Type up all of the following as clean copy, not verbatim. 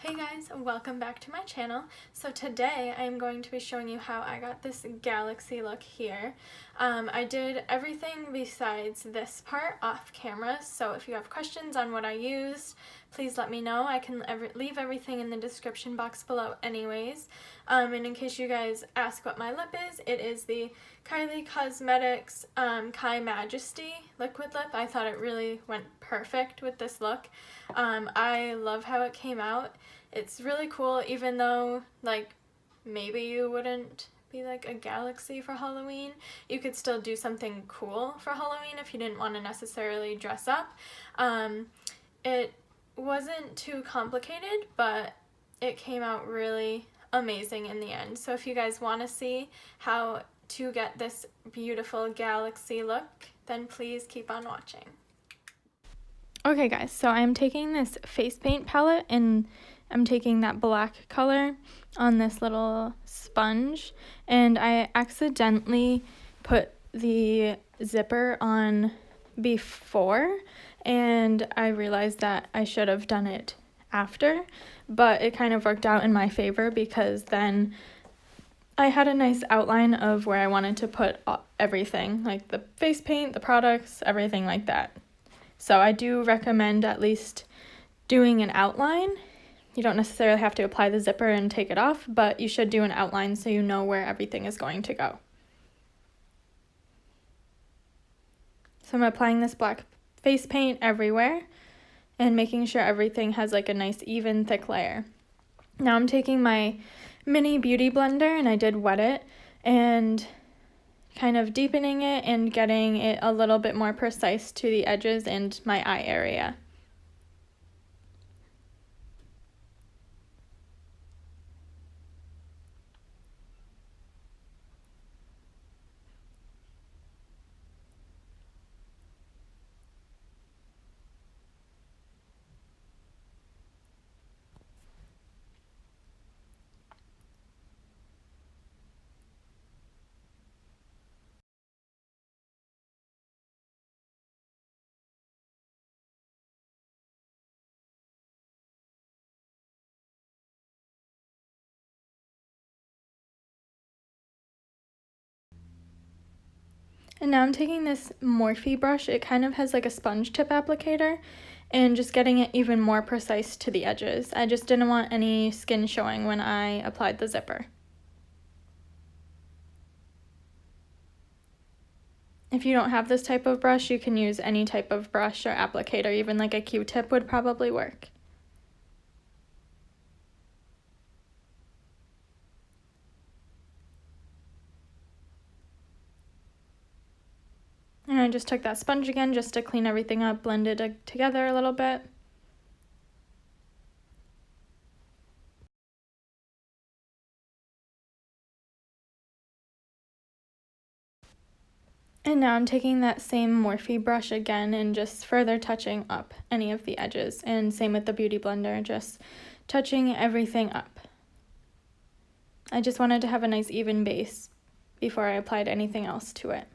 Hey guys, welcome back to my channel. So today I am going to be showing you how I got this galaxy look here. I did everything besides this part off camera, so if you have questions on what I used, please let me know. I can leave everything in the description box below anyways. And in case you guys ask what my lip is, it is the Tarte Cosmetics Kai Majesty liquid lip. I thought it really went perfect with this look. I love how it came out. It's really cool, even though, like, maybe you wouldn't be like a galaxy for Halloween. You could still do something cool for Halloween if you didn't want to necessarily dress up. It wasn't too complicated, but it came out really amazing in the end. So if you guys want to see how to get this beautiful galaxy look, then please keep on watching. Okay guys, so I'm taking this face paint palette and I'm taking that black color on this little sponge, and I accidentally put the zipper on before and I realized that I should have done it after, but it kind of worked out in my favor because then I had a nice outline of where I wanted to put everything, like the face paint, the products, everything like that. So I do recommend at least doing an outline. You don't necessarily have to apply the zipper and take it off, but you should do an outline so you know where everything is going to go. So I'm applying this black face paint everywhere and making sure everything has like a nice even thick layer. Now I'm taking my mini beauty blender and I did wet it and kind of deepening it and getting it a little bit more precise to the edges and my eye area. And now I'm taking this Morphe brush. It kind of has like a sponge tip applicator and just getting it even more precise to the edges. I just didn't want any skin showing when I applied the zipper. If you don't have this type of brush, you can use any type of brush or applicator, even like a Q-tip would probably work. And I just took that sponge again just to clean everything up, blend it together a little bit. And now I'm taking that same Morphe brush again and just further touching up any of the edges. And same with the Beauty Blender, just touching everything up. I just wanted to have a nice even base before I applied anything else to it.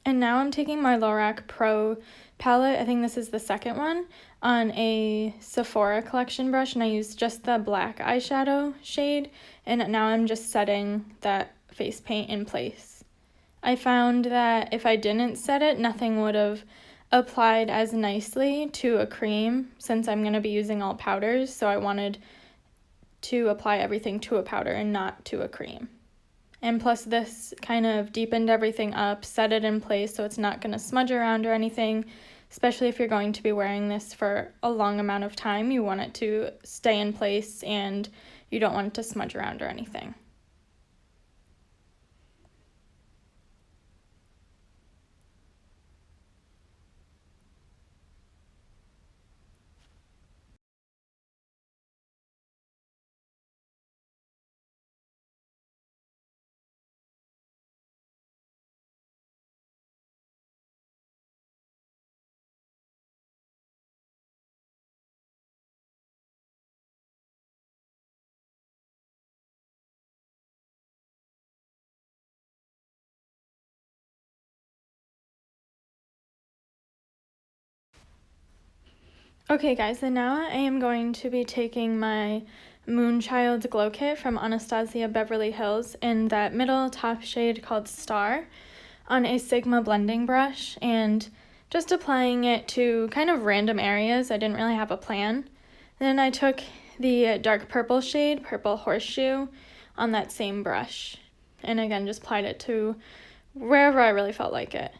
And now I'm taking my Lorac Pro palette, I think this is the second one, on a Sephora collection brush, and I used just the black eyeshadow shade, and now I'm just setting that face paint in place. I found that if I didn't set it, nothing would have applied as nicely to a cream since I'm going to be using all powders, so I wanted to apply everything to a powder and not to a cream. And plus this kind of deepened everything up, set it in place so it's not going to smudge around or anything, especially if you're going to be wearing this for a long amount of time. You want it to stay in place and you don't want it to smudge around or anything. Okay guys, and now I am going to be taking my Moonchild Glow Kit from Anastasia Beverly Hills in that middle top shade called Star on a Sigma blending brush and just applying it to kind of random areas. I didn't really have a plan. Then I took the dark purple shade, Purple Horseshoe, on that same brush. And again, just applied it to wherever I really felt like it.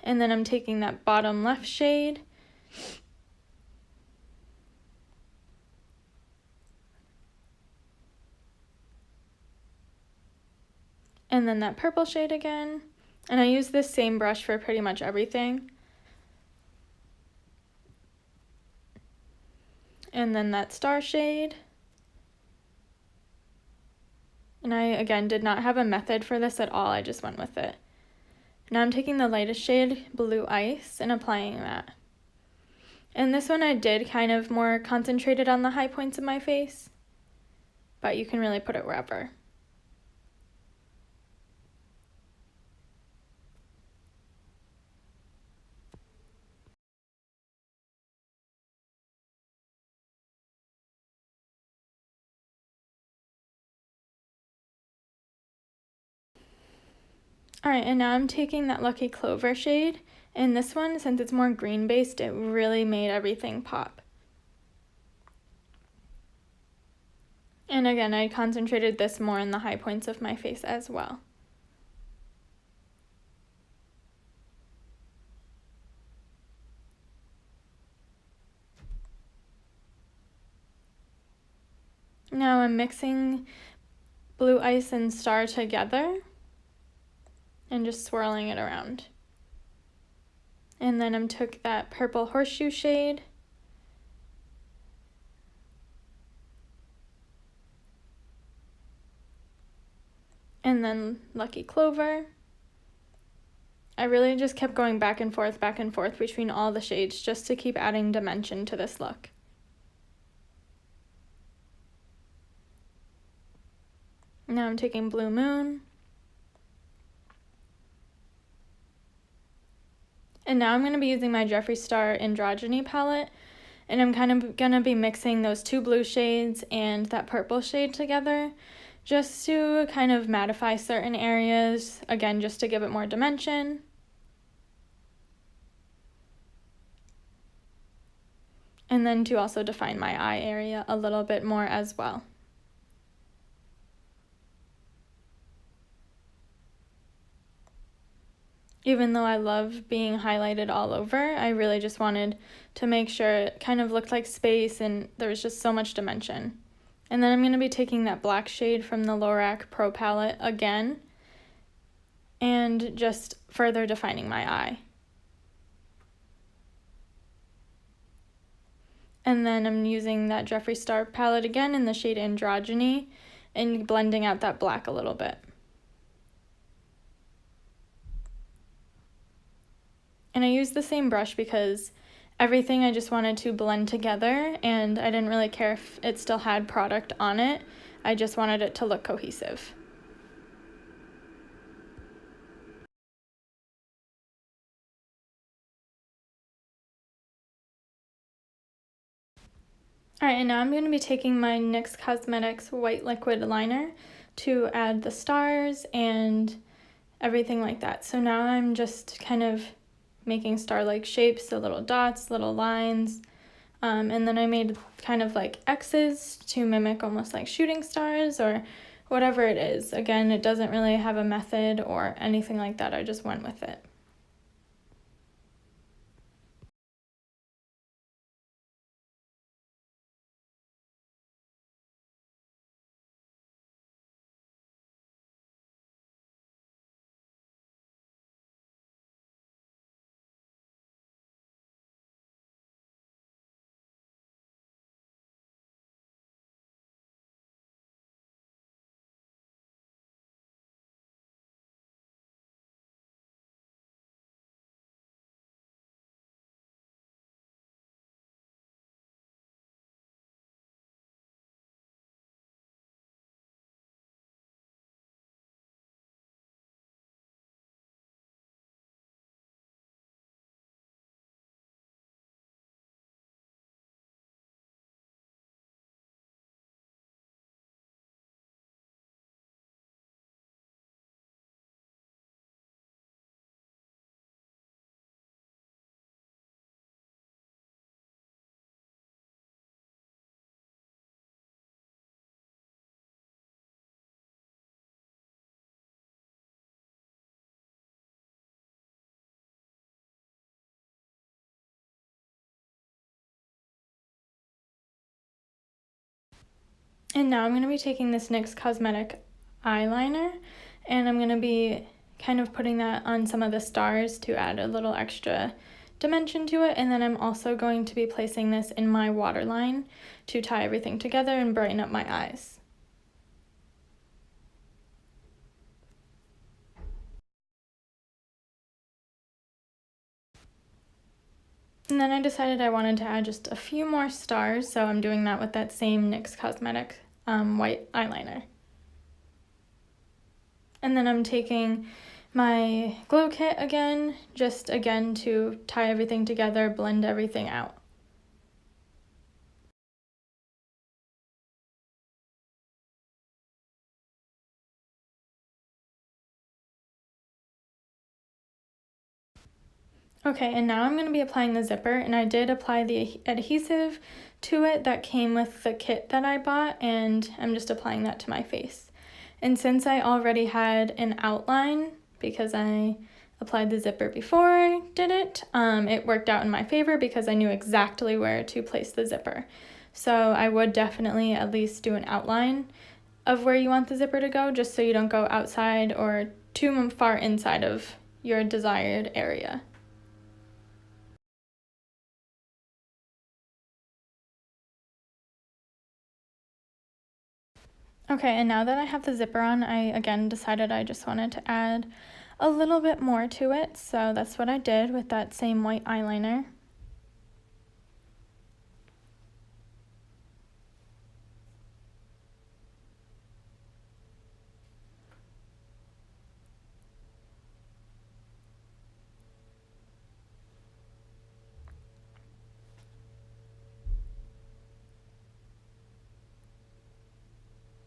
And then I'm taking that bottom left shade and then that purple shade again. And I use this same brush for pretty much everything. And then that Star shade. And I, again, did not have a method for this at all. I just went with it. Now I'm taking the lightest shade, Blue Ice, and applying that. And this one I did kind of more concentrated on the high points of my face, but you can really put it wherever. Alright, and now I'm taking that Lucky Clover shade, and this one, since it's more green based, it really made everything pop. And again, I concentrated this more in the high points of my face as well. Now I'm mixing Blue Ice and Star together and just swirling it around. And then I took that Purple Horseshoe shade and then Lucky Clover. I really just kept going back and forth between all the shades just to keep adding dimension to this look. Now I'm taking Blue Moon. And now I'm going to be using my Jeffree Star Androgyny palette. And I'm kind of going to be mixing those two blue shades and that purple shade together just to kind of mattify certain areas. Again, just to give it more dimension. And then to also define my eye area a little bit more as well. Even though I love being highlighted all over, I really just wanted to make sure it kind of looked like space and there was just so much dimension. And then I'm going to be taking that black shade from the Lorac Pro palette again and just further defining my eye. And then I'm using that Jeffree Star palette again in the shade Androgyny and blending out that black a little bit. And I used the same brush because everything I just wanted to blend together and I didn't really care if it still had product on it. I just wanted it to look cohesive. Alright, and now I'm going to be taking my NYX Cosmetics white liquid liner to add the stars and everything like that. So now I'm just kind of making star-like shapes, so little dots, little lines, and then I made kind of like X's to mimic almost like shooting stars or whatever it is. Again, it doesn't really have a method or anything like that. I just went with it. And now I'm going to be taking this NYX Cosmetic eyeliner, and I'm going to be kind of putting that on some of the stars to add a little extra dimension to it. And then I'm also going to be placing this in my waterline to tie everything together and brighten up my eyes. And then I decided I wanted to add just a few more stars, so I'm doing that with that same NYX Cosmetics white eyeliner. And then I'm taking my glow kit again, just again to tie everything together, blend everything out. Okay, and now I'm going to be applying the zipper, and I did apply the adhesive to it that came with the kit that I bought, and I'm just applying that to my face. And since I already had an outline, because I applied the zipper before I did it, it worked out in my favor because I knew exactly where to place the zipper. So I would definitely at least do an outline of where you want the zipper to go, just so you don't go outside or too far inside of your desired area. Okay, and now that I have the zipper on, I again decided I just wanted to add a little bit more to it, so that's what I did with that same white eyeliner.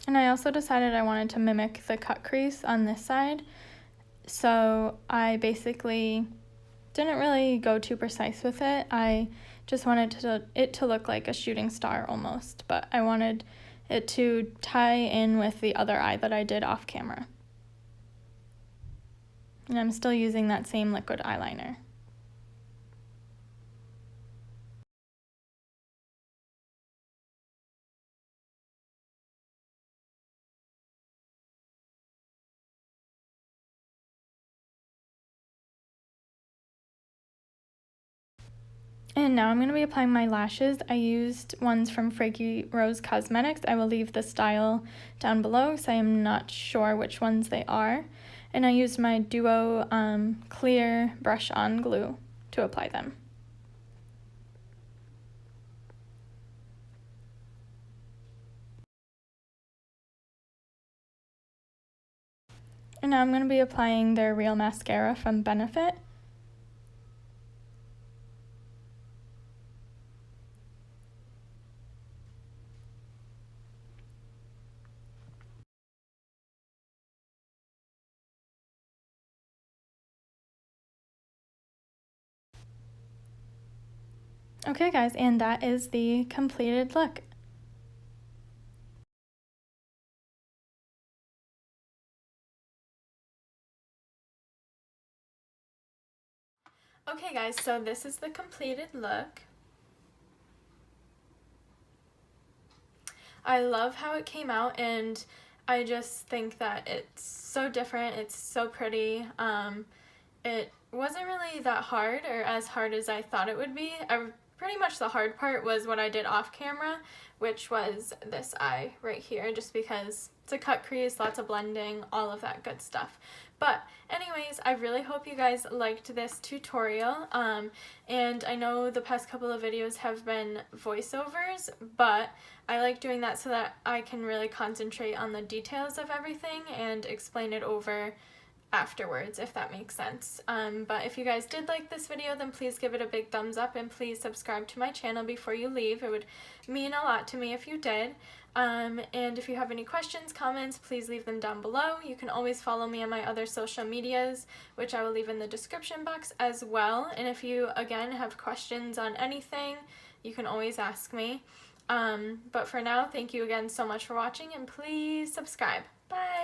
And I also decided I wanted to mimic the cut crease on this side, so I basically didn't really go too precise with it. I just wanted it to look like a shooting star almost, but I wanted it to tie in with the other eye that I did off camera. And I'm still using that same liquid eyeliner. And now I'm going to be applying my lashes. I used ones from Fragrant Rose Cosmetics. I will leave the style down below because I am not sure which ones they are. And I used my Duo clear brush on glue to apply them. And now I'm going to be applying their Real Mascara from Benefit. Okay guys, and that is the completed look. Okay guys, so this is the completed look. I love how it came out, and I just think that it's so different, it's so pretty. It wasn't really that hard, or as hard as I thought it would be. Pretty much the hard part was what I did off camera, which was this eye right here, just because it's a cut crease, lots of blending, all of that good stuff. But anyways, I really hope you guys liked this tutorial, and I know the past couple of videos have been voiceovers, but I like doing that so that I can really concentrate on the details of everything and explain it over afterwards, if that makes sense. But if you guys did like this video, then please give it a big thumbs up, and please subscribe to my channel before you leave. It would mean a lot to me if you did. And if you have any questions, comments, please leave them down below. You can always follow me on my other social medias, which I will leave in the description box as well. And if you, again, have questions on anything, you can always ask me. But for now, thank you again so much for watching, and please subscribe. Bye!